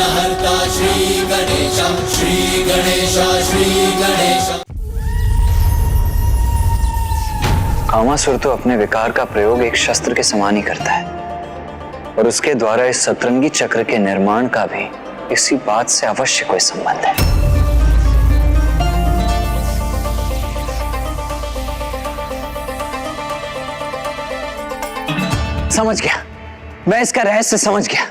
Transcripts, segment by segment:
विघ्नहर्ता श्री गणेश, श्री गणेश, श्री गणेश। कामासुर तो अपने विकार का प्रयोग एक शस्त्र के समान ही करता है और उसके द्वारा इस सतरंगी चक्र के निर्माण का भी इसी बात से अवश्य कोई संबंध है। समझ गया, मैं इसका रहस्य समझ गया।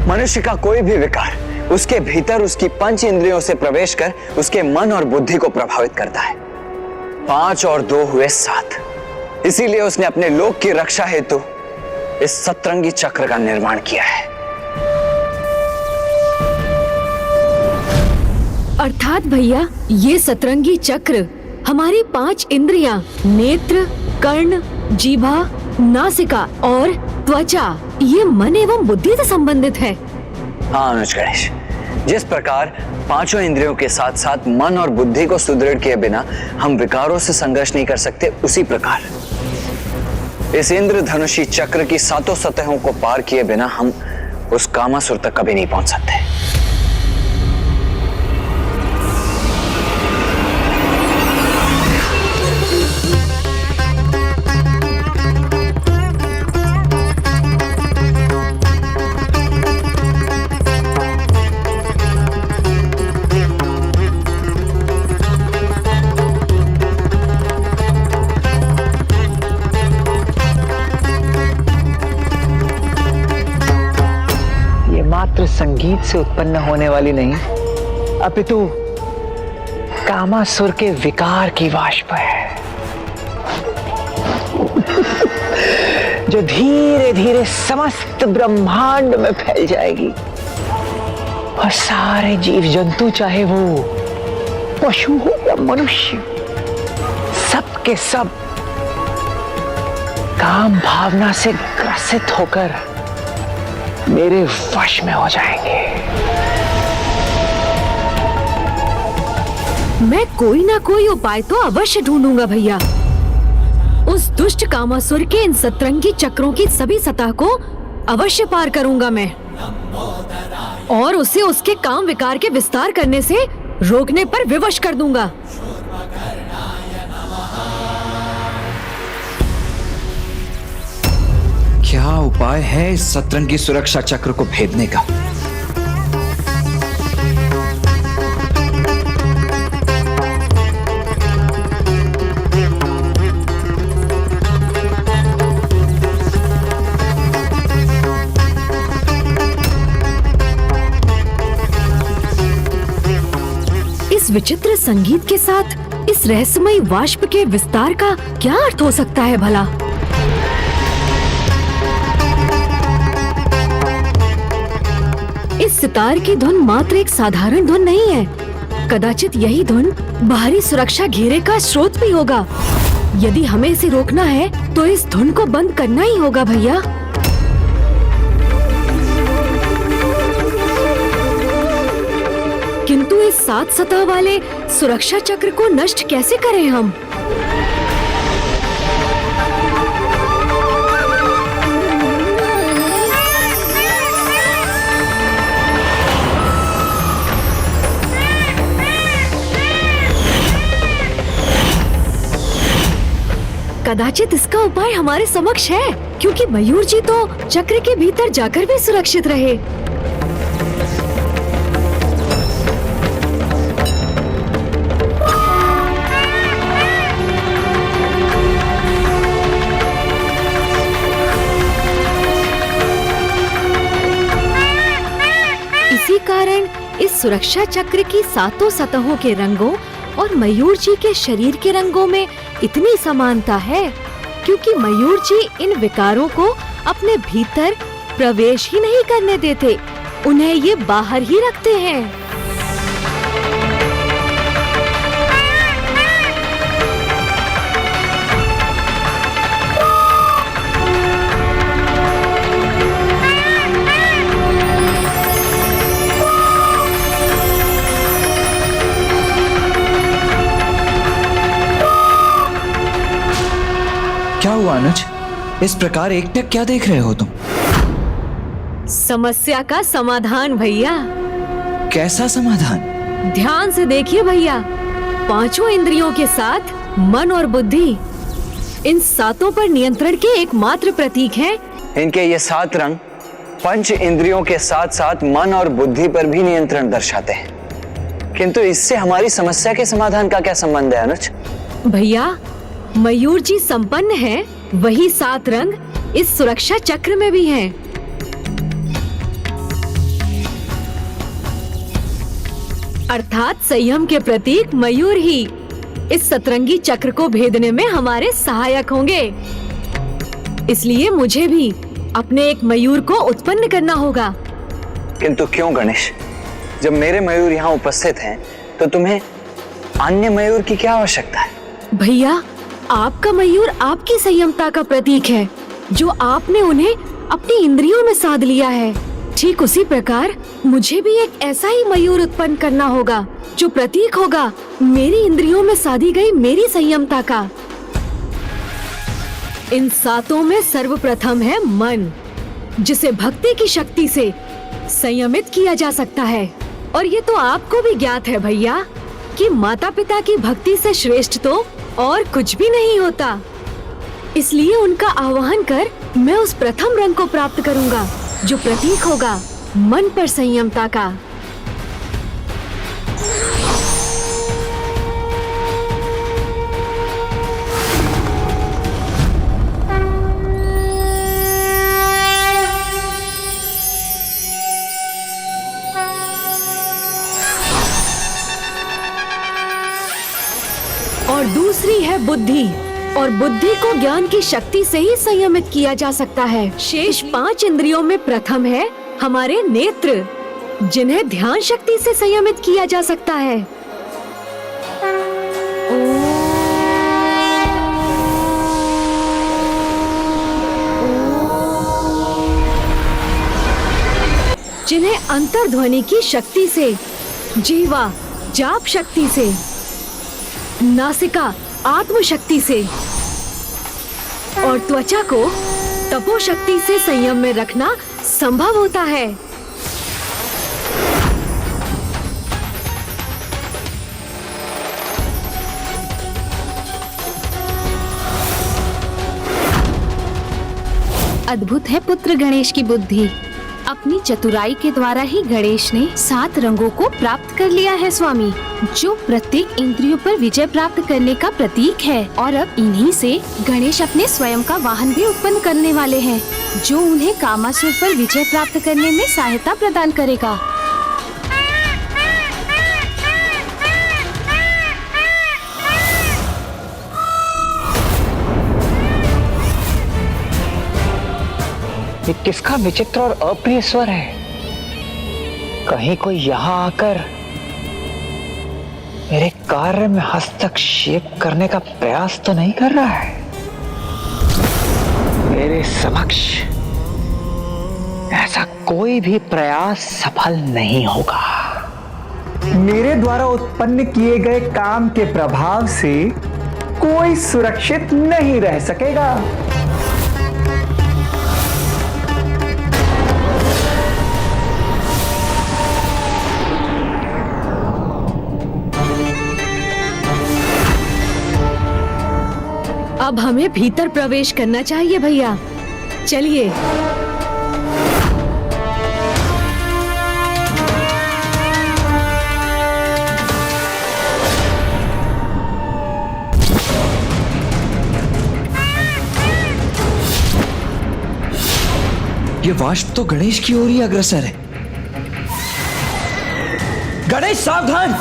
मनुष्य का कोई भी विकार उसके भीतर उसकी पंच इंद्रियों से प्रवेश कर उसके मन और बुद्धि को प्रभावित करता है। 5 और 2 हुए 7। इसीलिए उसने अपने लोक की रक्षा हेतु इस सतरंगी चक्र का निर्माण किया है। अर्थात भैया ये सतरंगी चक्र हमारी 5 इंद्रियां नेत्र, कर्ण, जीभा, नासिका और त्वचा, ये मन एवं बुद्धि से संबंधित है। हाँ अनुज गणेश, जिस प्रकार 5 इंद्रियों के साथ साथ मन और बुद्धि को सुदृढ़ किए बिना हम विकारों से संघर्ष नहीं कर सकते, उसी प्रकार इस इंद्रधनुषी चक्र की 7 सतहों को पार किए बिना हम उस कामासुर तक कभी नहीं पहुंच सकते। मात्र संगीत से उत्पन्न होने वाली नहीं, अपितु कामासुर के विकार की वाष्प है, जो धीरे धीरे समस्त ब्रह्मांड में फैल जाएगी और सारे जीव जंतु, चाहे वो पशु हो या मनुष्य, सब के सब काम भावना से ग्रसित होकर मेरे वश में हो जाएंगे। मैं कोई ना कोई उपाय तो अवश्य ढूंढूंगा भैया। उस दुष्ट कामासुर के इन सतरंगी चक्रों की सभी सतह को अवश्य पार करूंगा मैं, और उसे उसके काम विकार के विस्तार करने से रोकने पर विवश कर दूंगा। क्या उपाय है इस सतरंगी सुरक्षा चक्र को भेदने का? इस विचित्र संगीत के साथ इस रहस्यमयी वाष्प के विस्तार का क्या अर्थ हो सकता है भला? इस सितार की धुन मात्र एक साधारण धुन नहीं है। कदाचित यही धुन बाहरी सुरक्षा घेरे का स्रोत भी होगा। यदि हमें इसे रोकना है तो इस धुन को बंद करना ही होगा भैया। किंतु इस 7 सतह वाले सुरक्षा चक्र को नष्ट कैसे करें हम? कदाचित इसका उपाय हमारे समक्ष है, क्योंकि मयूर जी तो चक्र के भीतर जाकर भी सुरक्षित रहे। इसी कारण इस सुरक्षा चक्र की 7 सतहों के रंगों और मयूर जी के शरीर के रंगों में इतनी समानता है, क्योंकि मयूर जी इन विकारों को अपने भीतर प्रवेश ही नहीं करने देते, उन्हें ये बाहर ही रखते हैं। क्या हुआ अनुज? इस प्रकार एकटक क्या देख रहे हो तुम? समस्या का समाधान भैया। कैसा समाधान? ध्यान से देखिए भैया, पांचों इंद्रियों के साथ मन और बुद्धि इन सातों पर नियंत्रण के एकमात्र प्रतीक हैं। इनके ये 7 रंग पंच इंद्रियों के साथ साथ मन और बुद्धि पर भी नियंत्रण दर्शाते हैं। किंतु इससे हमारी समस्या के समाधान का क्या संबंध है अनुज? भैया, मयूर जी संपन्न हैं, वही 7 रंग इस सुरक्षा चक्र में भी हैं। अर्थात संयम के प्रतीक मयूर ही इस सतरंगी चक्र को भेदने में हमारे सहायक होंगे। इसलिए मुझे भी अपने एक मयूर को उत्पन्न करना होगा। किंतु क्यों गणेश? जब मेरे मयूर यहाँ उपस्थित हैं, तो तुम्हें अन्य मयूर की क्या आवश्यकता है? भैया, आपका मयूर आपकी संयमता का प्रतीक है, जो आपने उन्हें अपनी इंद्रियों में साध लिया है। ठीक उसी प्रकार मुझे भी एक ऐसा ही मयूर उत्पन्न करना होगा, जो प्रतीक होगा मेरी इंद्रियों में साधी गई मेरी संयमता का। इन सातों में सर्वप्रथम है मन, जिसे भक्ति की शक्ति से संयमित किया जा सकता है। और ये तो आपको भी ज्ञात है भैया कि माता पिता की भक्ति से श्रेष्ठ तो और कुछ भी नहीं होता। इसलिए उनका आवाहन कर मैं उस प्रथम रंग को प्राप्त करूंगा, जो प्रतीक होगा मन पर संयमता का। और दूसरी है बुद्धि, और बुद्धि को ज्ञान की शक्ति से ही संयमित किया जा सकता है। शेष 5 इंद्रियों में प्रथम है हमारे नेत्र, जिन्हें ध्यान शक्ति से संयमित किया जा सकता है। जिन्हें अंतर्ध्वनि की शक्ति से, जीवा जाप शक्ति से, नासिका आत्म शक्ति से और त्वचा को तपो शक्ति से संयम में रखना संभव होता है। अद्भुत है पुत्र गणेश की बुद्धि। अपनी चतुराई के द्वारा ही गणेश ने 7 रंगों को प्राप्त कर लिया है स्वामी, जो प्रत्येक इंद्रियों पर विजय प्राप्त करने का प्रतीक है। और अब इन्हीं से गणेश अपने स्वयं का वाहन भी उत्पन्न करने वाले हैं, जो उन्हें कामासुर पर विजय प्राप्त करने में सहायता प्रदान करेगा। ये किसका विचित्र और अप्रिय स्वर है? कहीं कोई यहाँ आकर मेरे कार्य में हस्तक्षेप करने का प्रयास तो नहीं कर रहा है? मेरे समक्ष ऐसा कोई भी प्रयास सफल नहीं होगा। मेरे द्वारा उत्पन्न किए गए काम के प्रभाव से कोई सुरक्षित नहीं रह सकेगा। अब हमें भीतर प्रवेश करना चाहिए भैया, चलिए। ये वाष्प तो गणेश की ओर ही अग्रसर है। गणेश सावधान!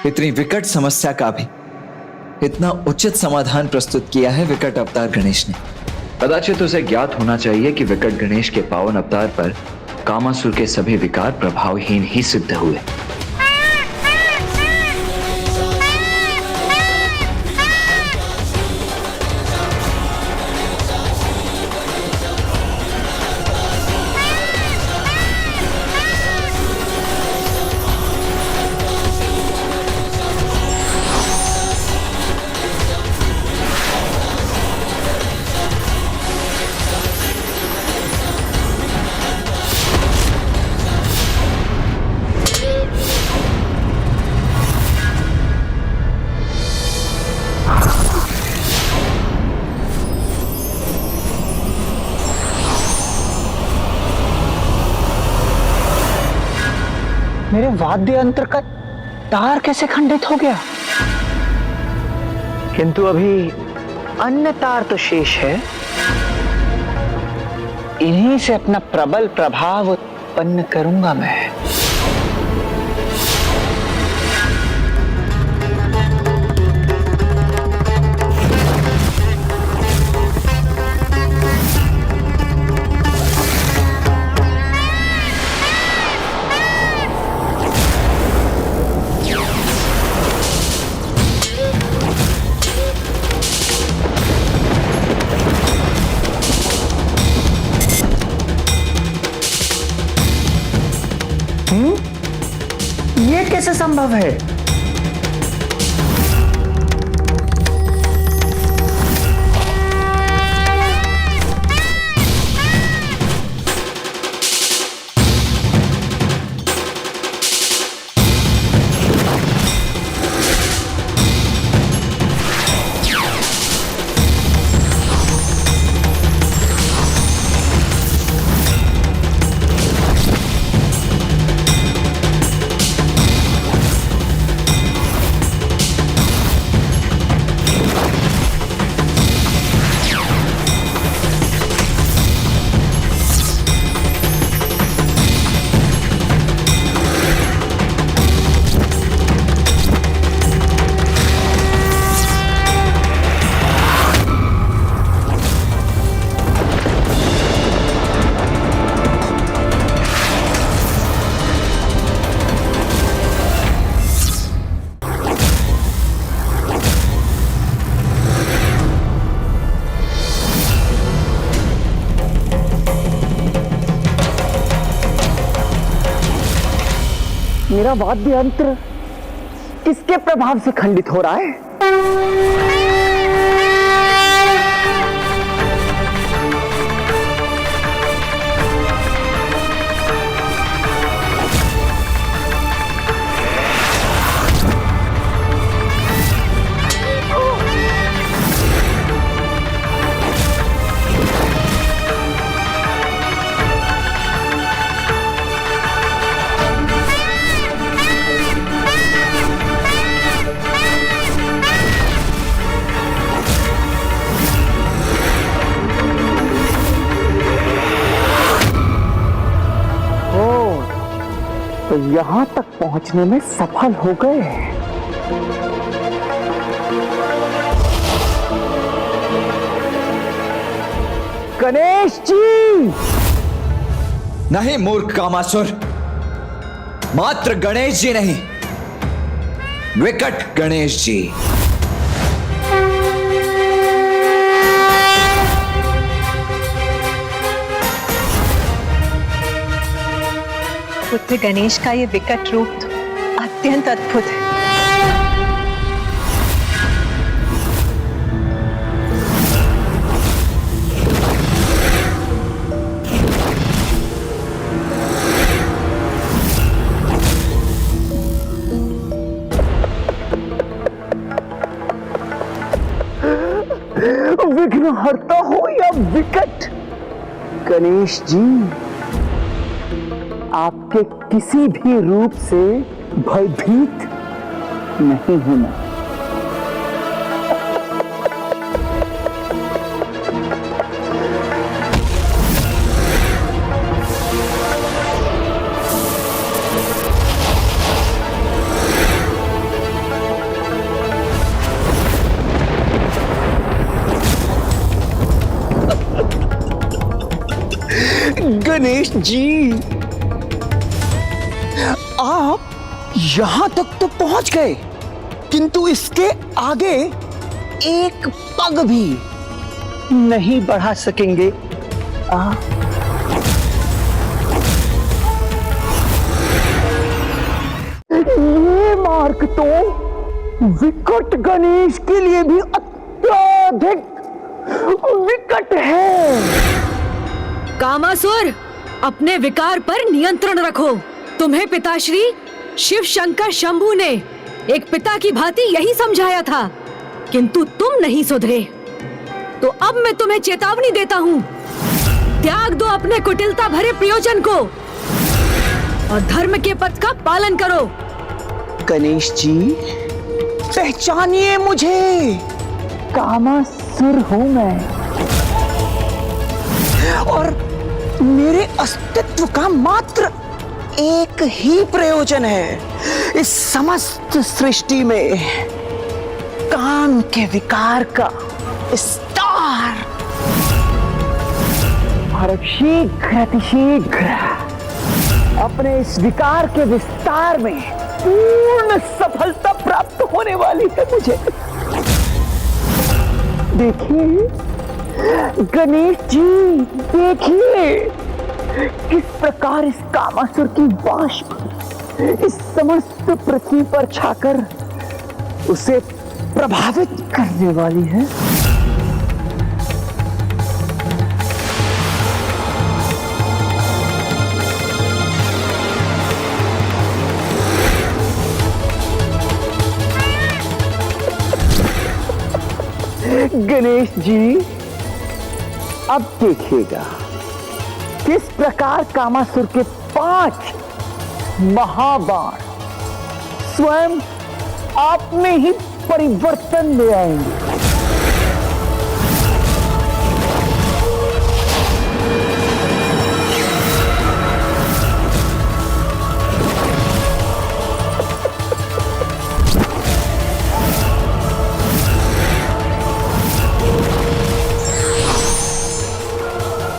इतनी विकट समस्या का भी इतना उचित समाधान प्रस्तुत किया है विकट अवतार गणेश ने। कदाचित उसे ज्ञात होना चाहिए कि विकट गणेश के पावन अवतार पर कामासुर के सभी विकार प्रभावहीन ही सिद्ध हुए। मेरे वाद्य यंत्र का तार कैसे खंडित हो गया? किंतु अभी अन्य तार तो शेष है। इन्हीं से अपना प्रबल प्रभाव उत्पन्न करूंगा मैं। ये कैसे संभव है? मेरा वाद्य यंत्र किसके प्रभाव से खंडित हो रहा है? तो यहां तक पहुंचने में सफल हो गए। गणेश जी! नहीं मूर्ख कामासुर, मात्र गणेश जी नहीं, विकट गणेश जी। पुत्र गणेश का ये विकट रूप अत्यंत अद्भुत है। विघ्नहर्ता हो या विकट, गणेश जी आपके किसी भी रूप से भयभीत नहीं हूं मैं। गणेश जी आप यहां तक तो पहुंच गए, किंतु इसके आगे एक पग भी नहीं बढ़ा सकेंगे। ये मार्ग तो विकट गणेश के लिए भी अत्यधिक विकट है। कामासुर, अपने विकार पर नियंत्रण रखो। तुम्हें पिताश्री शिव शंकर शंभू ने एक पिता की भांति यही समझाया था, किंतु तुम नहीं सुधरे। तो अब मैं तुम्हें चेतावनी देता हूँ, त्याग दो अपने कुटिलता भरे प्रयोजन को और धर्म के पथ का पालन करो। गणेश जी, पहचानिए मुझे, कामासुर हूं मैं, और मेरे अस्तित्व का मात्र एक ही प्रयोजन है इस समस्त सृष्टि में, काम के विकार का विस्तार। और अब शीघ्र अपने इस विकार के विस्तार में पूर्ण सफलता प्राप्त होने वाली है मुझे। देखिए गणेश जी, देखिए किस प्रकार इस कामासुर की वाष्प इस समस्त पृथ्वी पर छाकर उसे प्रभावित करने वाली है। गणेश जी, अब देखिएगा किस प्रकार कामासुर के 5 महाबाण स्वयं आप में ही परिवर्तन ले आएंगे।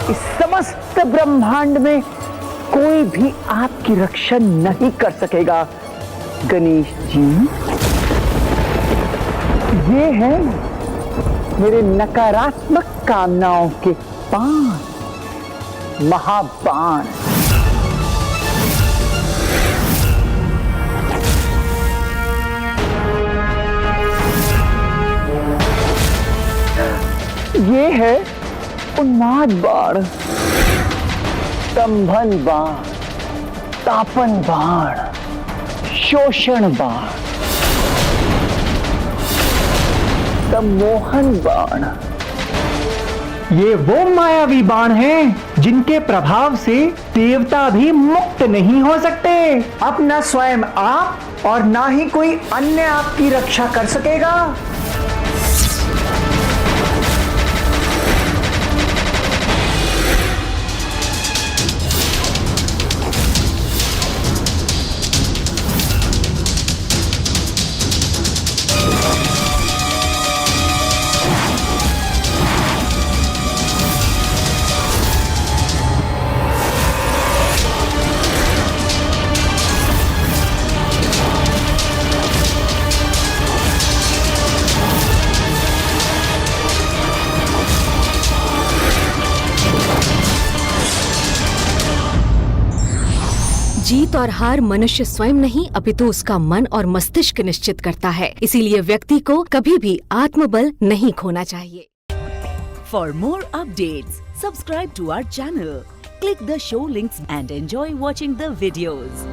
इस समस्त ब्रह्मांड में कोई भी आपकी रक्षा नहीं कर सकेगा गणेश जी। ये है मेरे नकारात्मक कामनाओं के 5 महाबाण। ये है उन्माद बाण, स्तंभन बाण, तापन बाण, शोषण बाण, सम्मोहन बाण। ये वो मायावी बाण हैं जिनके प्रभाव से देवता भी मुक्त नहीं हो सकते। अब न स्वयं आप और ना ही कोई अन्य आपकी रक्षा कर सकेगा। जीत और हार मनुष्य स्वयं नहीं अपितु उसका मन और मस्तिष्क निश्चित करता है। इसीलिए व्यक्ति को कभी भी आत्मबल नहीं खोना चाहिए। For more updates, subscribe to our channel, click the show links and enjoy watching the videos.